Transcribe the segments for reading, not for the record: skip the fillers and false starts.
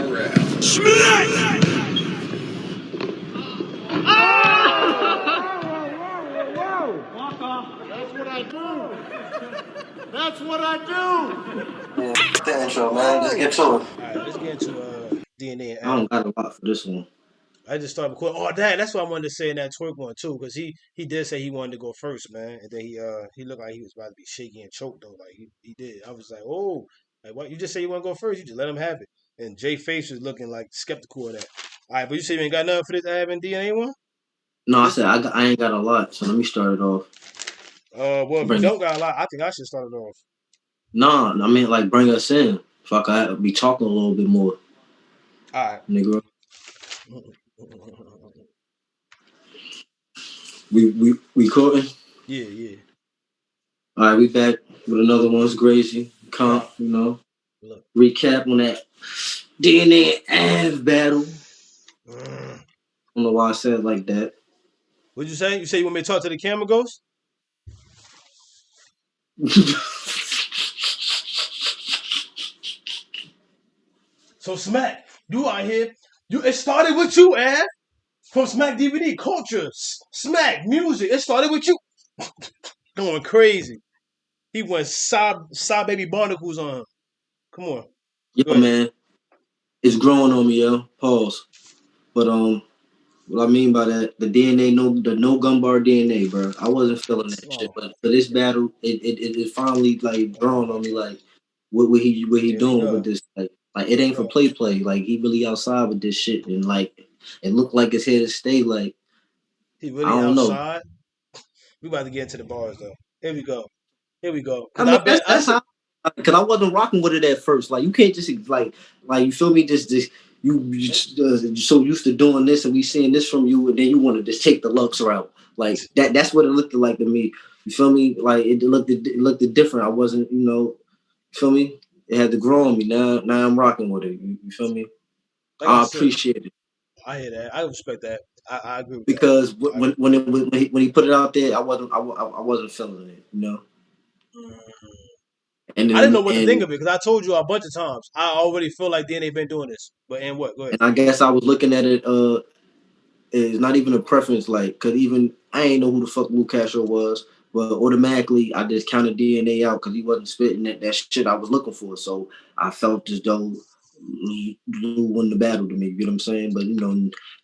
round. Smack! Walk off. That's what I do. That's what I do. Yeah, the intro, man. Just get to it. All right, let's get into DNA and I AVE. don't got a lot for this one. I just started recording. Oh, that's what I wanted to say in that twerk one too, because he did say he wanted to go first, man, and then he looked like he was about to be shaky and choked though, like he did. I was like, oh, like what? You just say you want to go first? You just let him have it. And Jay Face was looking like skeptical of that. All right, but you say you ain't got nothing for this AVE and DNA one? No, I said I ain't got a lot, so let me start it off. Well, if you don't got a lot, I think I should start it off. No, I mean like bring us in. If I could be talking a little bit more. All right, nigga. We caught. Yeah. All right, we back with another one's Gracie comp. You know, look. Recap on that DNA and AVE battle. I don't know why I said it like that. What'd you say? You say you want me to talk to the camera, Ghost? So Smack, you out here. It started with you, AVE. From Smack DVD, culture, Smack, music. It started with you. Going crazy. He went side baby barnacles on him. Come on. Yo, man. It's growing on me, yo. Pause. But what I mean by that, the DNA, the no gun bar DNA, bro. I wasn't feeling that shit, but for this battle, it finally like drawn on me, like what he doing with this, like it ain't for play, like he really outside with this shit, and like it looked like it's here to stay, like he really I don't outside. know. We about to get into the bars though. Here we go. I mean, that's how. Because I wasn't rocking with it at first. Like you can't just like you feel me? Just you so used to doing this and we seeing this from you, and then you want to just take the Lux route. Like that's what it looked like to me. You feel me? Like it looked different. I wasn't, you feel me? It had to grow on me. Now I'm rocking with it. You feel me? Like I appreciate it. I hear that. I respect that. I agree with because that. when he put it out there, I wasn't feeling it. And then, I didn't know what to think of it because I told you a bunch of times. I already feel like DNA been doing this. But and what? Go ahead. And I guess I was looking at it. It's not even a preference, like, cause even I ain't know who the fuck Lou Castro was, but automatically I just counted DNA out because he wasn't spitting that shit I was looking for. So I felt as though Lou won the battle to me. You know what I'm saying? But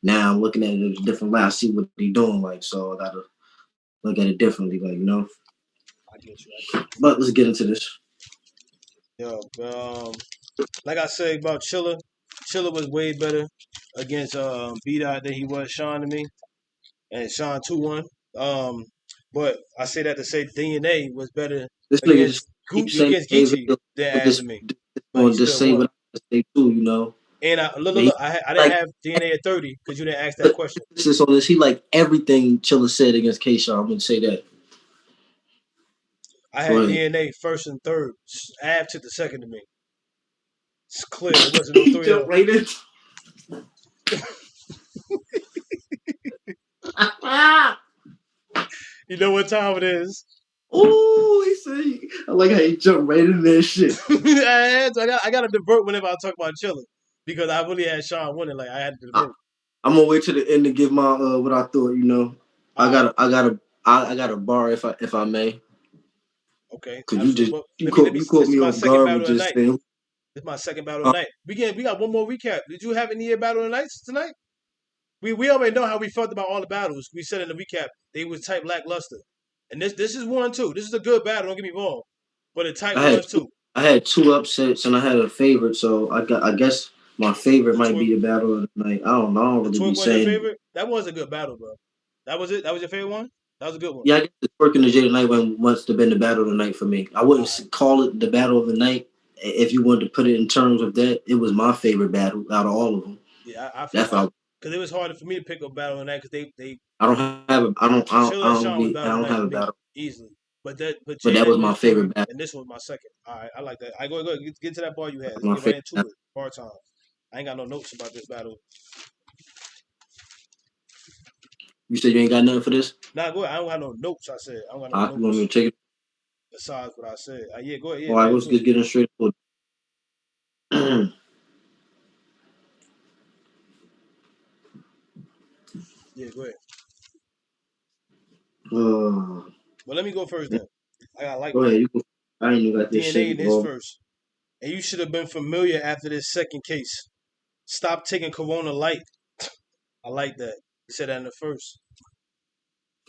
now I'm looking at it as a different light. I see what he doing, like, so I gotta look at it differently, like, I get you. But let's get into this. Yo, like I said about Chilla was way better against B-Dot than he was Sean to me, and Sean 2-1. But I say that to say DNA was better against Geechee than AVE to me. But just say what I say too, And I didn't have DNA at 30 because you didn't ask that question. On this, he like everything Chilla said against K-Shaw. I'm gonna say that. I had DNA first and third. AVE took the second to me. It's clear. It wasn't no 3-0. Rated. You know what time it is. Oh, he said, I like how he jumped right in that shit. I got to divert whenever I talk about Chilla because I really had Sean winning. Like I had to divert. I'm gonna wait to the end to give my what I thought. I got a bar if I may. Okay. Because you caught me off guard with just saying. This is my second battle of the night. We got one more recap. Did you have any battle of the nights tonight? We already know how we felt about all the battles. We said in the recap they was type lackluster, and this is one too. This is a good battle. Don't get me wrong, but the type was too. I had 2 upsets and I had a favorite, so I guess my favorite might be the battle of the night. I don't know. I don't really be saying. Your favorite? That was a good battle, bro. That was it. That was your favorite one. That was a good one. Yeah, I guess the twerk in the J tonight must have been the battle of the night for me. I wouldn't call it the battle of the night if you wanted to put it in terms of that. It was my favorite battle out of all of them. Yeah, I feel that's because it was harder for me to pick a battle of the night because they. I don't have a battle easily. But that was my favorite battle. And this was my second. All right, I like that. I go get to that bar you had. Let's get right into it. Bar time. I ain't got no notes about this battle. You said you ain't got nothing for this? Nah, go ahead. I don't have no notes. I said I don't got no notes. You want me to take it? Besides what I said. Yeah, go ahead. Yeah, all right, let's just get in straight for it. Yeah, go ahead. Uh, Well, let me go first then. I got like Go mine. ahead. I ain't even got this shit DNA in his involved. first. And you should have been familiar after this second case. Stop taking Corona Light. I like that. He said that in the first.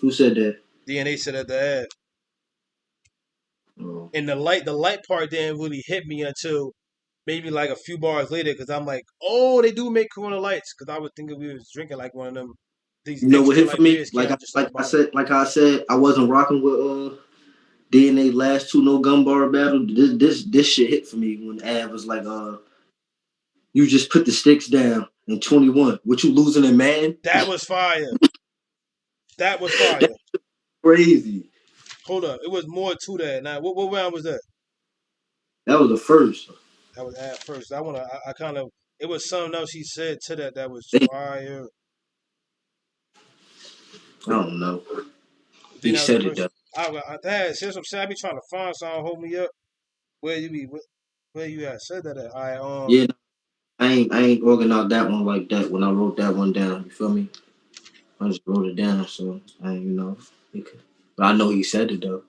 Who said that? DNA said at the ad. Oh. And the light part didn't really hit me until maybe like a few bars later, because I'm like, oh, they do make Corona Lights. Because I was thinking we was drinking like one of them, these You know what extra hit for light me? beers Keon just talked about. Like I said, I wasn't rocking with DNA last two no gun bar battle. This shit hit for me when Av was like, you just put the sticks down in 21. What you losing in Madden? That was fire. That was That's fire. crazy. Hold up, it was more to that. Now, what round was that? That was the first. That was at first. I kind of, it was something else he said to that was I fire. don't know. Then He that was the said it first. though. Dad, see what I'm saying? I be trying to find something, hold me up. Where you be? Where you at? Said that at. Yeah, I ain't organized that one like that when I wrote that one down. You feel me? I just wrote it down, so but I know he said it though.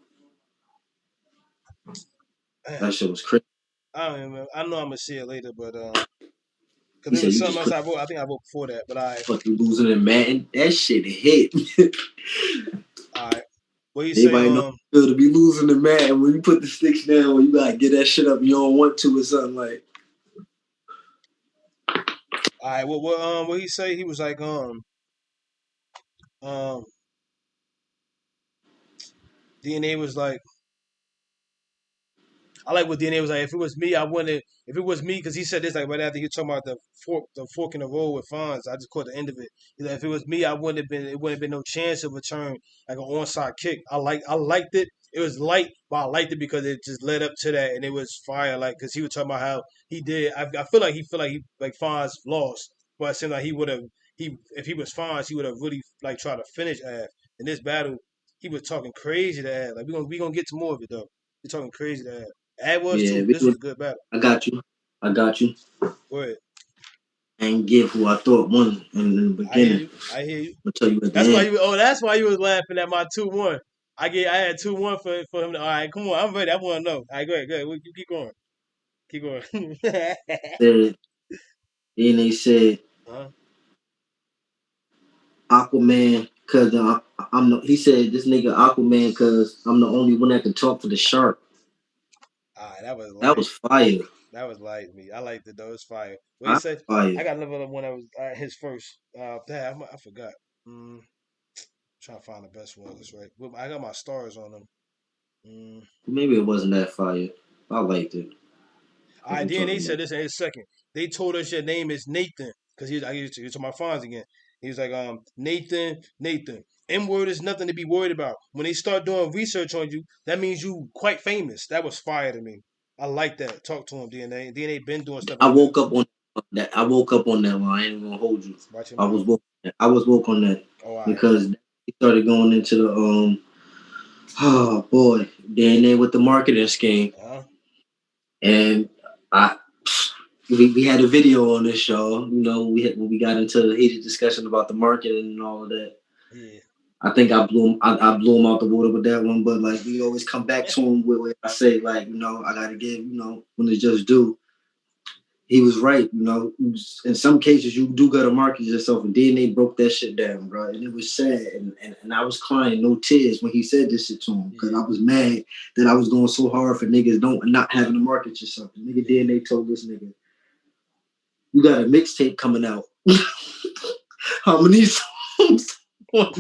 That shit was crazy. I don't even remember. I know I'm gonna see it later, but He because it said was you something just else put I wrote. I think I wrote before that, but fucking losing in Madden. That shit hit. all right. What you say? Anybody know feel to be losing in Madden when you put the sticks down when you gotta get that shit up and you don't want to or something like. All right. What he say? He was like um DNA was like, I like what DNA was like. If it was me, I wouldn't. If it was me, because he said this like right after he was talking about the fork in the road with Fonz. I just caught the end of it. He's like, if it was me, I wouldn't have been. It wouldn't have been no chance of return like an onside kick. I liked it. It was light, but I liked it because it just led up to that, and it was fire. Like because he was talking about how he did. I feel like he like Fonz lost, but it seemed like he would have. He if he was Fonz, he would have really like tried to finish Av. In this battle, he was talking crazy to Av. Like we gonna get to more of it though. He's talking crazy to Av. That was Yeah, too. This was a good battle. I got you. I got you. Go ahead. I ain't give who I thought won in the I hear beginning. you. I hear you. I'll tell you at the That's why end. you. Oh, that's why you was laughing at my 2-1. I had 2-1 for him. All right, come on. I'm ready. I want to know. All right, go ahead. Go ahead. You keep going. Keep going. Then they said huh? Aquaman because he said this nigga Aquaman because I'm the only one that can talk for the shark. All right, that was That light. was fire. That was light me. I liked it though. It's fire. What you I say? I fire. got another one that was his first. Damn, I forgot. Mm, trying to find the best one. That's right. I got my stars on them. Mm. Maybe it wasn't that fire. I liked it. All What right, we DNA talking said about? this in his second. They told us your name is Nathan because he was to my Fonz again. He was like, Nathan. M word is nothing to be worried about. When they start doing research on you, that means you quite famous. That was fire to me. I like that. Talk to him, DNA. DNA been doing stuff I like that. woke up on that. I woke up on that one. I ain't gonna hold you. Watch your I was mouth. woke. I was woke on that Oh, all right. because he started going into the oh boy, DNA with the marketing scheme, Uh-huh. and I we had a video on this show. You know, when we got into the heated discussion about the marketing and all of that. Yeah. I think I blew him out the water with that one, but like we always come back to him with what I say, like, I gotta give, when it's just due. He was right, in some cases you do gotta market yourself, and DNA broke that shit down, bro. And it was sad, and I was crying, no tears when he said this shit to him, because Yeah. I was mad that I was going so hard for niggas not having to market yourself. The nigga Yeah. DNA told this nigga, you got a mixtape coming out. How many songs? That's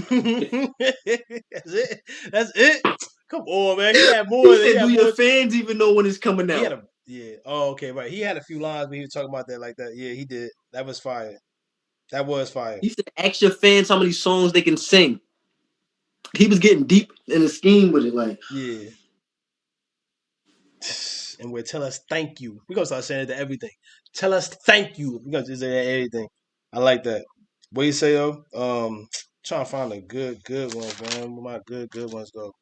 it. That's it. Come on, man. He had more. He He said, had "Do your more. fans even know when it's coming He had out?" a yeah. Oh, okay, right. He had a few lines when he was talking about that like that. Yeah, he did. That was fire. That was fire. He said, "Ask your fans how many songs they can sing." He was getting deep in the scheme with it, like. Yeah. And we'll tell us thank you. We're gonna start saying it to everything. Tell us thank you. We're gonna just say that to everything. I like that. What you say, yo? Trying to find a good ones, man. Where my good ones go.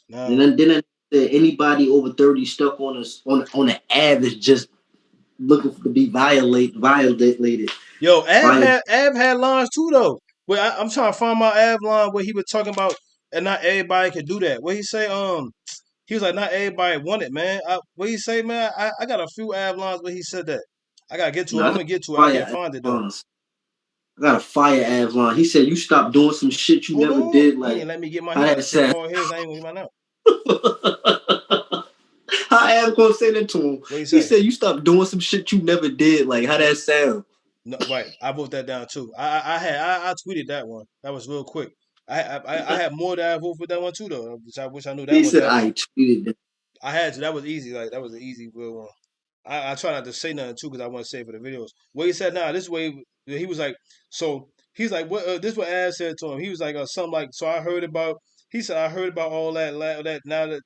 And Now, then I said, anybody over 30 stuck on us on an average just looking to be violated. yo, Viol- Ab had lines too though. Well, I'm trying to find my Av line where he was talking about, and not everybody could do that. What he say? He was like, not everybody want it, man. What he say, man? I got a few Av lines where he said that. I gotta get to it. Nah, I'm I got gonna get to it. I can't fire find it though. Avlons. I got a fire Avlon. He said you stopped doing some shit you Hold never on. did. He Like ain't let me get mine. how He gotta that say sound? all his. I ain't gonna get mine out. How Av gonna say that to him? What he He say? said you stopped doing some shit you never did. Like how that sound? No, right. I wrote that down too. I tweeted that one. That was real quick. I had more that I wrote for that one too though. Which I wish I knew that He one said that I tweeted that. I had to. That was easy. Like that was an easy real one. I try not to say nothing too because I want to say it for the videos. What he said now, this way he was like, so he's like, what? This what Ash said to him. He was like, something like, so I heard about. He said I heard about all that now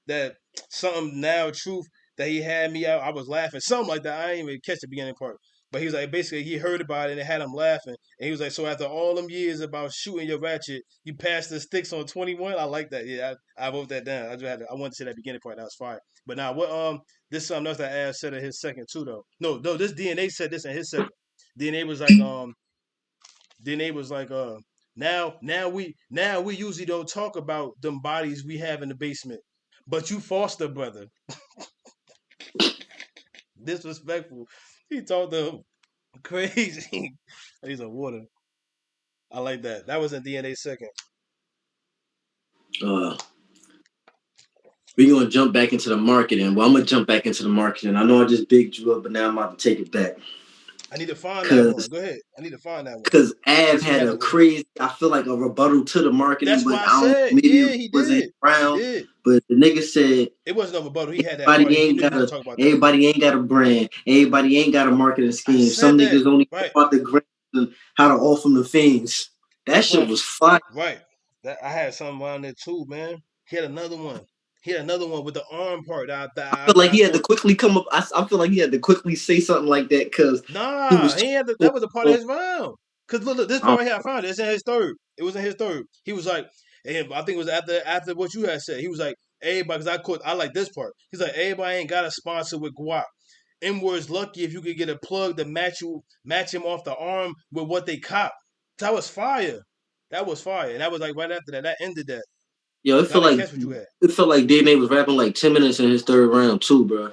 that something now truth that he had me out. I was laughing, something like that. I didn't even catch the beginning part. But he was like, basically, he heard about it and it had him laughing. And he was like, so after all them years about shooting your ratchet, you passed the sticks on 21. I like that. Yeah, I wrote that down. I wanted to say that beginning part. That was fire. But now, what this is something else that Ash said in his second too though. No, this DNA said this in his second. DNA was like DNA was like now we usually don't talk about them bodies we have in the basement. But you foster brother. Disrespectful. He talked to him crazy. He's a water. I like that. That was in DNA second. Uh, we're gonna jump back into the marketing. Well, I'm gonna jump back into the marketing. I know I just bigged you up, but now I'm about to take it back. I need to find that one. Cause Go ahead. I need to find that one. Cause Av Since he had had a the one. crazy, I feel like a rebuttal to the marketing, That's but why I I don't know, said, maybe yeah, it he wasn't did. He around. did. But the nigga said It wasn't no rebuttal. He had that part. everybody He ain't knew he was got gonna a talk about that. everybody ain't got a brand. Everybody ain't got a marketing I scheme. said Some that. niggas only care Right. about the grams and how to offer them the things. That That's shit why. was fire. Right. That I had something around there too, man. He had another one. He had another one with the arm part I feel like I he had to thought. quickly come up. I feel like he had to quickly say something like that because he Nah, was he had talking that was a part of so. his round. Cause look, this I part right here I found it. It's in his third. It was in his third. He was like, and I think it was after what you had said. He was like, everybody, because I like this part. He's like, everybody ain't got a sponsor with guap. M word's lucky if you could get a plug to match him off the arm with what they cop. That was fire. That was fire. And that was like right after that. That ended that. Yo, I didn't catch what you had. it felt like DNA was rapping like 10 minutes in his third round too, bro.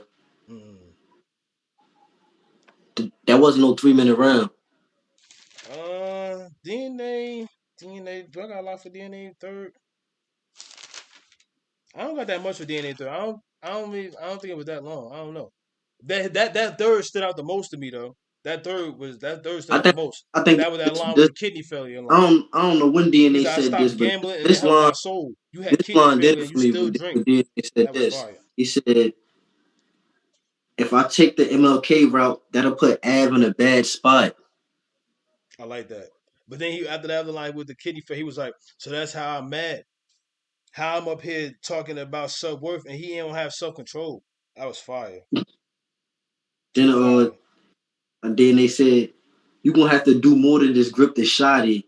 Mm. That wasn't no 3 minute round. DNA. Do I got a lot for DNA third? I don't got that much for DNA third. I don't think it was that long. I don't know. That third stood out the most to me though. That third stood I out the think most. I Cause think that was that line with this the kidney failure line. I don't know when He's DNA like, I said this, stopped but gambling and it this helped my line soul. You had this kidney line did failure it and you for me still when drink. DNA said That was this. fire. He said, if I take the MLK route, that'll put Av in a bad spot. I like that. But then he after the other line with the kidney failure, he was like, so that's how I'm mad. How I'm up here talking about self worth and he don't have self control. That was fire. Then Fire. then they said, you gonna have to do more than just grip the shotty.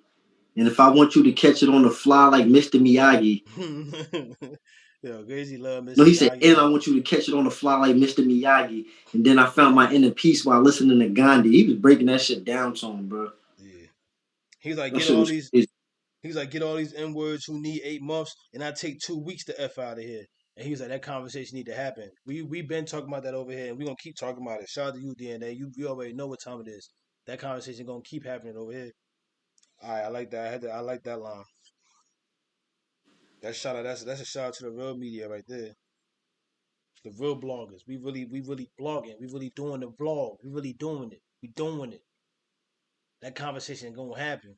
And if I want you to catch it on the fly like Mr. Miyagi. Yo, Crazy love No, Mr. he said, Miyagi, and I man. want you to catch it on the fly like Mr. Miyagi. And then I found my inner peace while listening to Gandhi. He was breaking that shit down to him, bro. Yeah. He's like, That get shit all was these crazy. He's like, get all these N words who need 8 months, and I take 2 weeks to F out of here. And he was like, that conversation need to happen. We been talking about that over here, and we gonna keep talking about it. Shout out to you, DNA. You already know what time it is. That conversation gonna keep happening over here. All right, I like that. I like that line. That shout out. That's a shout out to the real media right there. The real bloggers. We really blogging. We really doing the vlog. We really doing it. We doing it. That conversation gonna happen.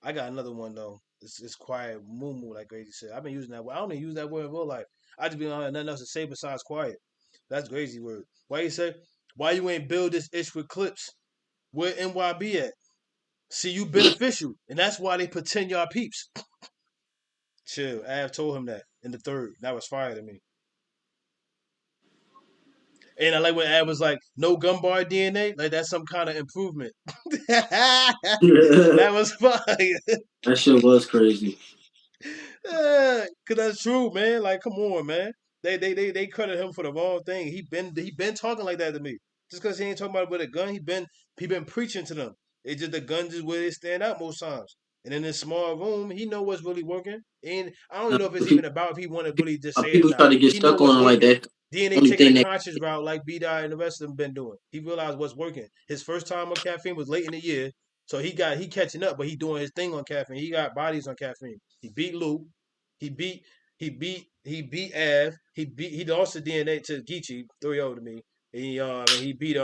I got another one though. It's quiet moo like Crazy said. I've been using that word. I don't even use that word in real life. I just be on nothing else to say besides quiet. That's crazy word. Why you say? Why you ain't build this ish with clips? Where NYB at? See you beneficial, and that's why they pretend y'all peeps. Chill. Av told him that in the third. That was fire to me. And I like when Av was like, "No gun bar DNA." Like that's some kind of improvement. That That was fire. shit was crazy. Cause that's true, man. Like, come on, man. They credit him for the wrong thing. He been talking like that to me. Just cause he ain't talking about it with a gun, he been preaching to them. It's just the guns is where they stand out most times. And in this small room, he know what's really working. And I don't Now, know if it's even about if he want to really just say it or people not. try to get He know stuck what's on it like working. that. DNA Only taking a thing that conscious route like B-Dot and the rest of them been doing. He realized what's working. His first time on caffeine was late in the year. So he catching up, but he doing his thing on caffeine. He got bodies on caffeine. He beat Luke. He beat he beat Av. He lost the DNA to Geechee 3-0 to me. He beat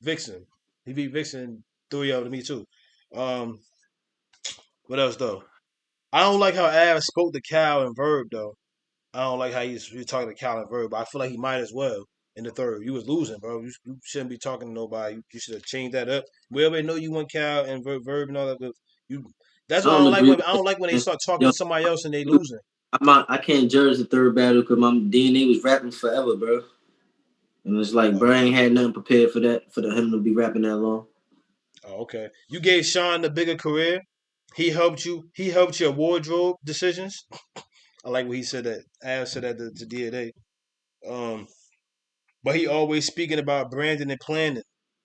Vixen. He beat Vixen 3-0 to me too. Um what else though? I don't like how Av spoke to Cal and Verb though. I don't like how you're talking to Cal and Verb, but I feel like he might as well in the third. You was losing, bro. You shouldn't be talking to nobody. You should have changed that up. We already know you want Cal and Verb and all that. But you, that's I why I don't don't like agree when with I don't like when they that. start talking Yo, to somebody else and they losing. I can't judge the third battle because my DNA was rapping forever, bro. And it's like, Oh, bro, I ain't had nothing prepared for that, for him to be rapping that long. oh, okay. You gave Sean the bigger career. He helped you. He helped your wardrobe decisions. I like what he said that. Av said that to DNA. Um, but he always speaking about branding and planning.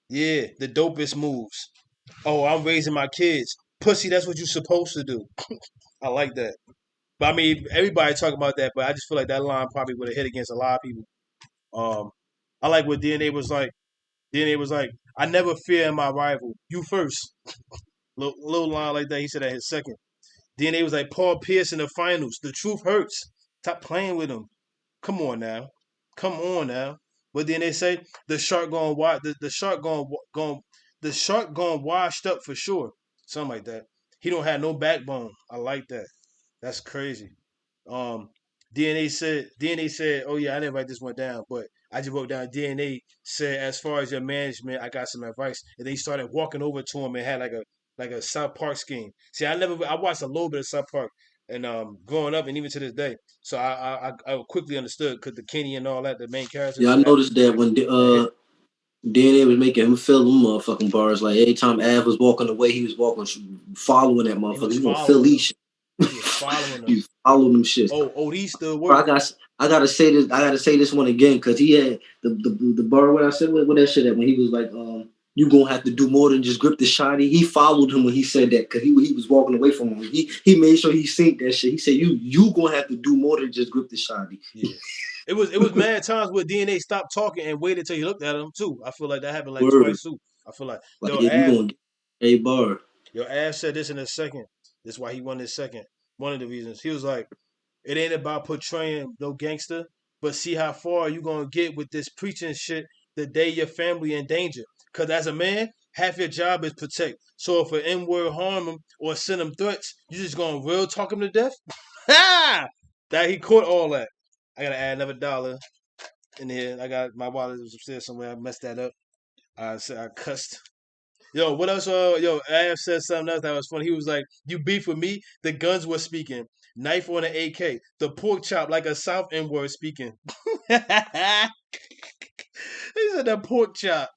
Yeah, the dopest moves. Oh, I'm raising my kids. Pussy, that's what you're supposed to do. I like that. But I mean, everybody talk about that, but I just feel like that line probably would have hit against a lot of people. Um, I like what DNA was like. DNA was like, I never fear my rival. You first. Little line like that. He said that his second. DNA was like, Paul Pierce in the finals. The truth hurts. Stop playing with him. Come on now. Come on now. But then they say the shark going wide. The shark going the shark going washed up for sure. Something like that. He don't have no backbone. I like that. That's crazy. Um, DNA said, oh yeah, I didn't write this one down, but I just wrote down DNA said as far as your management, I got some advice. And they started walking over to him and had like a South Park scheme. See, I watched a little bit of South Park and growing up and even to this day. So I quickly understood because the Kenny and all that, the main characters. Yeah, I So noticed that when that hit. DNA was making him feel them motherfucking bars. Like every time Av was walking away, he was walking, following that He motherfucker. was He gonna feel following these them. shit. He was following He them. was following them shits. Oh, he still Bro, working. I gotta say this. I gotta say this one again because he had the bar. What I said, what that shit at when he was like, you gonna have to do more than just grip the shotty. He followed him when he said that because he was walking away from him. He made sure he synced that shit. He said, you gonna have to do more than just grip the shotty. Yeah. It was mad times where DNA stopped talking and waited till you looked at him too. I feel like that happened like Word. twice too. I feel like Like, yeah, you gonna get a bar. Av said this in a second. This is why he won this second. One of the reasons. He was like, it ain't about portraying no gangster, but see how far you gonna get with this preaching shit the day your family in danger. Cause as a man, half your job is protect. So if an N-word harm him or send him threats, you just gonna real talk him to death? Ha! That he caught all that. I gotta add another dollar in here. I got my wallet was upstairs somewhere. I messed that up. I said I cussed. Yo, what else? Av said something else that was funny. He was like, "You beef with me? The guns were speaking. Knife on an AK. The pork chop like a South N word speaking." He said that pork chop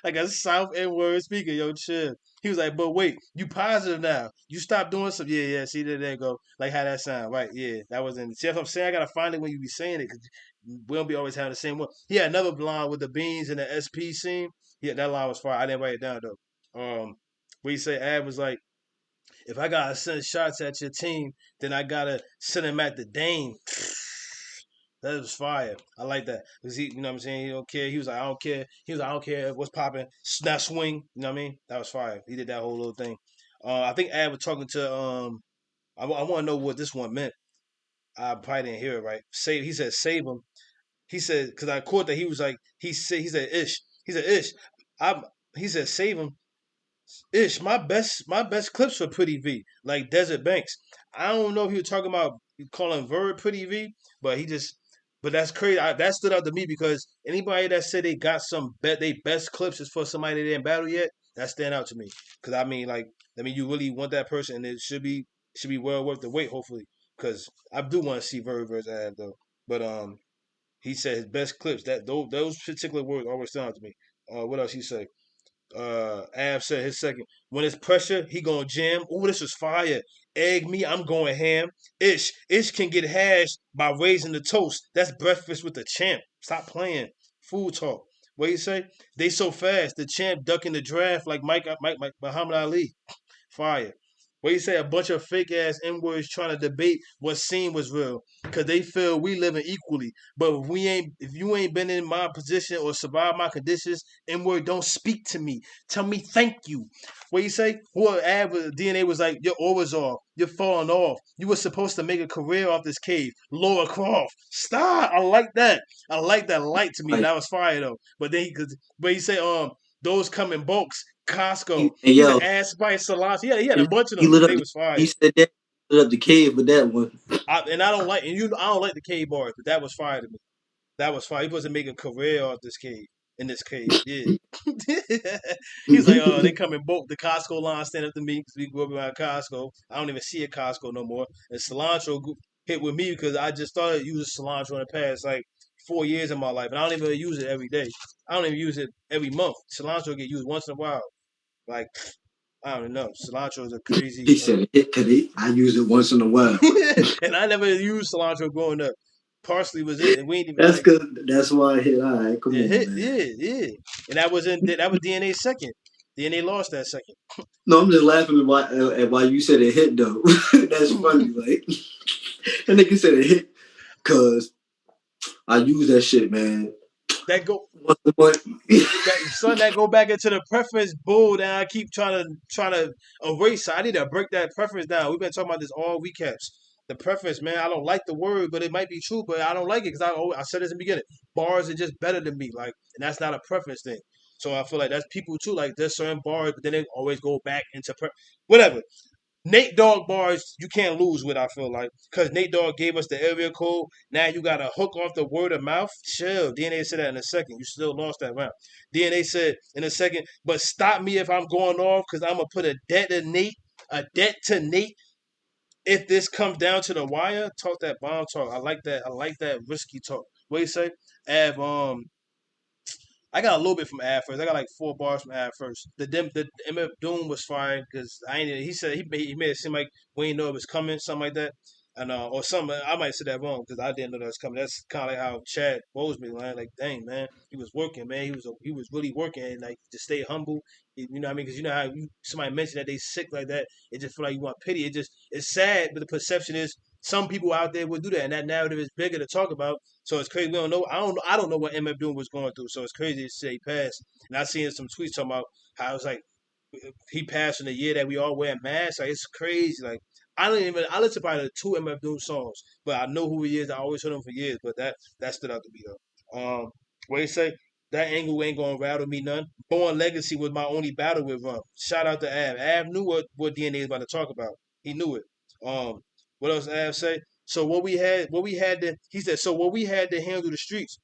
like a South N word speaking. Yo, chill. He was like, "But wait, you positive now? You stop doing some? Yeah, yeah. See, there you go. Like how that sound, right? Yeah, that was in. See, that's what I'm saying. I gotta find it when you be saying it because we don't be always having the same one. He had another line with the beans and the SP scene. Yeah, that line was fire. I didn't write it down though. Where you say Ab was like, if I gotta send shots at your team, then I gotta send them at the Dame. That was fire. I like that because he, you know what I'm saying. He don't care. He was like, I don't care. He was like, I don't care what's popping. Snap swing. You know what I mean? That was fire. He did that whole little thing. I think Ab was talking to. I want to know what this one meant. I probably didn't hear it right. Save. He said save him. He said because I caught that he was like he said ish. He said ish. I'm. He said save him. Ish, my best clips for Pretty V, like Desert Banks. I don't know if he was talking about calling Verb Pretty V, but but that's crazy. That stood out to me because anybody that said they got some they best clips is for somebody that didn't battle yet. That stand out to me because you really want that person, and it should be well worth the wait. Hopefully, because I do want to see Verb versus Ab though. But he said his best clips that those particular words always stand out to me. What else he say? Av said his second. When it's pressure, he gonna jam. Oh, this is fire. Egg me, I'm going ham. Ish can get hashed by raising the toast. That's breakfast with the champ. Stop playing. Food talk. What you say? They so fast. The champ ducking the draft like Mike Muhammad Ali. Fire. What you say? A bunch of fake ass N words trying to debate what scene was real, cause they feel we living equally. But if you ain't been in my position or survived my conditions, N word don't speak to me. Tell me thank you. What you say? DNA was like your aura's off. You're falling off. You were supposed to make a career off this cave. Laura Croft. Stop. I like that. I like that light to me. Like, That was fire though. But he say those come in bulks. Costco. and He's an yo, ass spice salon. Yeah, he had a he bunch of he them lit too. up. They was He fire. said that lit up the cave with that one. And I don't like I don't like the cave bars, but that was fire to me. That was fire. He supposed to make a career off this cave. In this cave, yeah. He's like, oh, they come in bulk. The Costco line stand up to me because we grew up around Costco. I don't even see a Costco no more. And cilantro hit with me because I just started using cilantro in the past like 4 years of my life, and I don't even use it every day. I don't even use it every month. Cilantro get used once in a while. Like I don't know. Cilantro is a crazy. He said it because I use it once in a while. And I never used cilantro growing up. Parsley was it, and we ain't even That's like good. That's why I hit. All right, come it on, hit. man. Yeah, yeah. And that was DNA second. DNA lost that second. No, I'm just laughing at why you said it hit though. That's funny. Like that nigga said it hit because I use that shit, man. That go Once a month. that go back into the preference bull that I keep trying to erase. I need to break that preference down. We've been talking about this all recaps. The preference, man. I don't like the word, but it might be true. But I don't like it because I said this in the beginning. Bars are just better than me, like, and that's not a preference thing. So I feel like that's people too. Like there's certain bars, but then they always go back into whatever. Nate Dogg bars you can't lose with. I feel like because Nate Dogg gave us the area code. Now you got to hook off the word of mouth. Chill. DNA said that in a second. You still lost that round. DNA said in a second, but stop me if I'm going off because I'm gonna put a debt to Nate. If this comes down to the wire, talk that bomb talk. I like that. I like that risky talk. What do you say? Av, I got a little bit from Ad first. I got like 4 bars from Ad first. The MF Doom was fine because I ain't. He said he made it seem like we didn't know it was coming, something like that, and or something. I might say that wrong because I didn't know that was coming. That's kind of like how Chad Boseman, man. Like, dang, man, he was working, man. He was really working, and like to stay humble. You know what I mean? Because you know how somebody mentioned that they sick like that, it just feel like you want pity. It's sad, but the perception is some people out there would do that, and that narrative is bigger to talk about. So it's crazy. We don't know. I don't know what MF Doom was going through. So it's crazy to say he passed. And I seen some tweets talking about how it's like he passed in the year that we all wear masks. Like it's crazy. Like I listened to probably 2 MF Doom songs, but I know who he is. I always heard him for years. But that stood out to me though. What you say? That angle ain't gonna rattle me none. Born Legacy was my only battle with Rum. Shout out to Av. Av knew what DNA is about to talk about. He knew it. What else Av say? So he said, so what we had to handle the streets,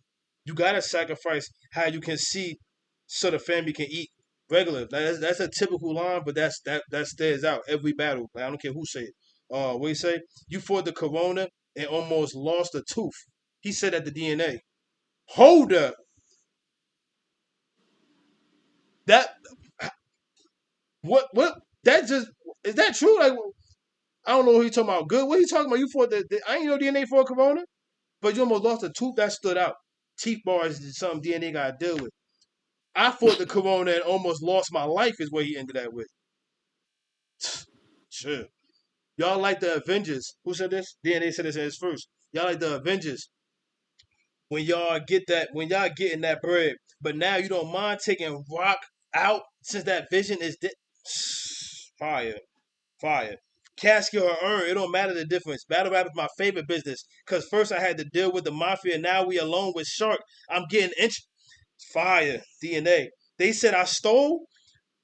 you gotta sacrifice how you can see so the family can eat regular. That's a typical line, but that stares out every battle. Like, I don't care who say it. What he say? You fought the corona and almost lost a tooth. He said at the DNA. Hold up. That what that just is that true? Like I don't know what he talking about. Good. What he talking about? You fought I ain't know DNA for a corona. But you almost lost a tooth that stood out. Teeth bars is something DNA got to deal with. I fought the corona and almost lost my life is what he ended that with. Sure. Y'all like the Avengers. Who said this? DNA said this in his first. Y'all like the Avengers when y'all getting that bread. But now you don't mind taking Rock out since that vision is fire. Fire. Casket or urn, it don't matter the difference. Battle rap is my favorite business. Cause first I had to deal with the mafia, now we alone with Shark. I'm getting fire. DNA. They said I stole.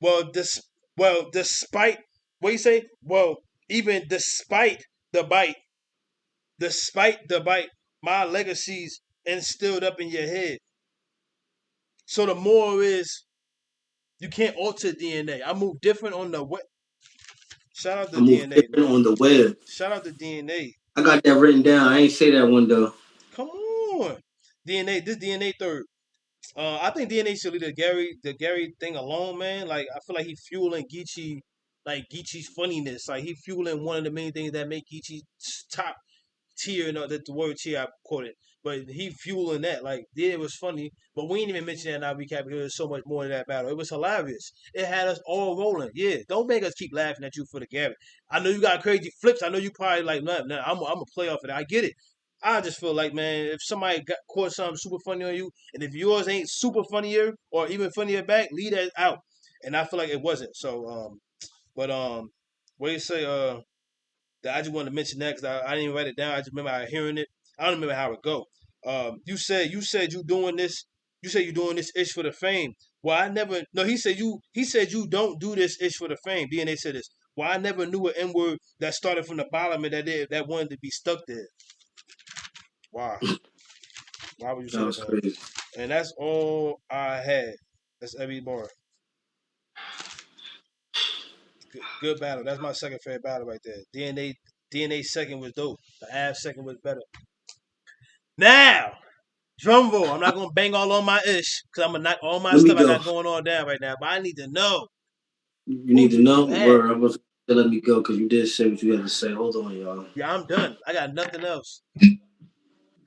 Well, despite what you say. Well, even despite the bite, my legacies instilled up in your head. So the moral is you can't alter DNA. I move different on the web. Shout out I to move DNA, different man. on the web. Shout out to DNA. I got that written down. I ain't say that one though. Come on. DNA, this DNA third. I think DNA should leave the Gary thing alone, man. Like I feel like he fueling Geechee, like Geechee's funniness. Like he fueling one of the main things that make Geechee top tier. No, that the word tier I quoted. but he fueling that. Like, yeah, it was funny, but we ain't even mention that in our recap because there's so much more to that battle. It was hilarious. It had us all rolling. Yeah, don't make us keep laughing at you for the Gary. I know you got crazy flips. I know you probably like, nah, I'm a play off of that. I get it. I just feel like, man, if somebody got caught something super funny on you, and if yours ain't super funnier or even funnier back, leave that out. And I feel like it wasn't. So, but what do you say? I just wanted to mention that because I didn't even write it down. I just remember hearing it. I don't remember how it go. You said you doing this. You said you doing this ish for the fame. Well, I never. No, he said you don't do this ish for the fame. DNA said this. Well, I never knew an N word that started from the bottom and that wanted to be stuck there. Why? Why would you say That that, was man? crazy. And that's all I had. That's every bar. Good battle. That's my second favorite battle right there. DNA second was dope. The AVE second was better. Now, drum roll. I'm not gonna bang all on my ish because I'm gonna knock all my Let me stuff I go. got going on down right now. But I need to know You what need would to you know do at? where I was. Let me go because you did say what you had to say. Hold on, y'all. Yeah, I'm done. I got nothing else.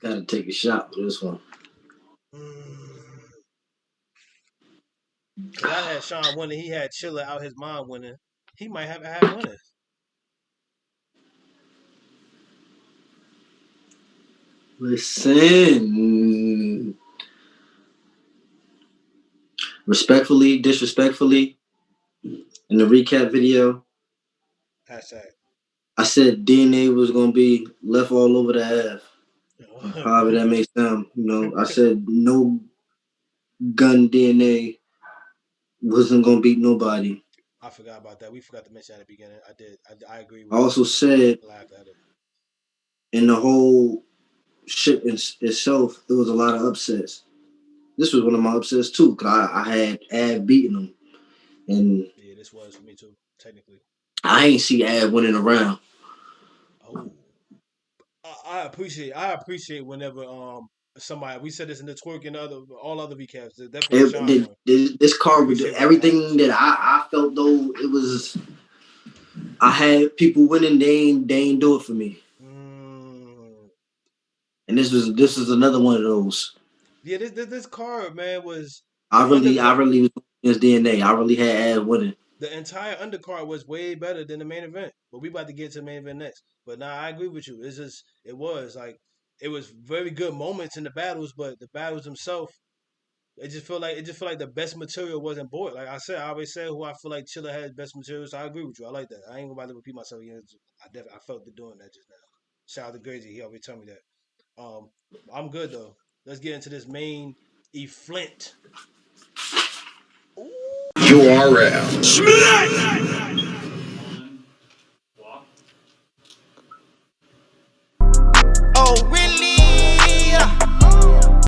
Got to take a shot for this one. Cause I had Sean winning. He had Chiller out his mind winning. He might have had winning. Listen, respectfully, disrespectfully, in the recap video, Hashtag. I said DNA was gonna be left all over the half. However that may sound, I said no gun DNA wasn't gonna beat nobody. I forgot about that. We forgot to mention at the beginning. I did. I agree I with you. also said Laughed at it. in the whole shit itself, there was a lot of upsets. This was one of my upsets too, cause I had Ab beating him, and Yeah, this was for me too. Technically. I ain't see Ab winning a round. Oh, I appreciate whenever somebody we said this in the twerk and all other recaps. Definitely Sean one. This I card, appreciate when that everything happens. that I felt though, it was I had people winning. They ain't do it for me, Mm. and this is another one of those. Yeah, this card, man, was I the really I undercard. really was against DNA. I really had Ab winning. The entire undercard was way better than the main event. But we about to get to the main event next. But now I agree with you. It's just it was very good moments in the battles, but the battles themselves, it just felt like the best material wasn't bought. Like I said, I always say who I feel like Chiller had best material. So I agree with you. I like that. I ain't gonna about to repeat myself again. I felt the doing that just now. Shout out to Grazy. He always tell me that. I'm good though. Let's get into this main E Flint. You are out.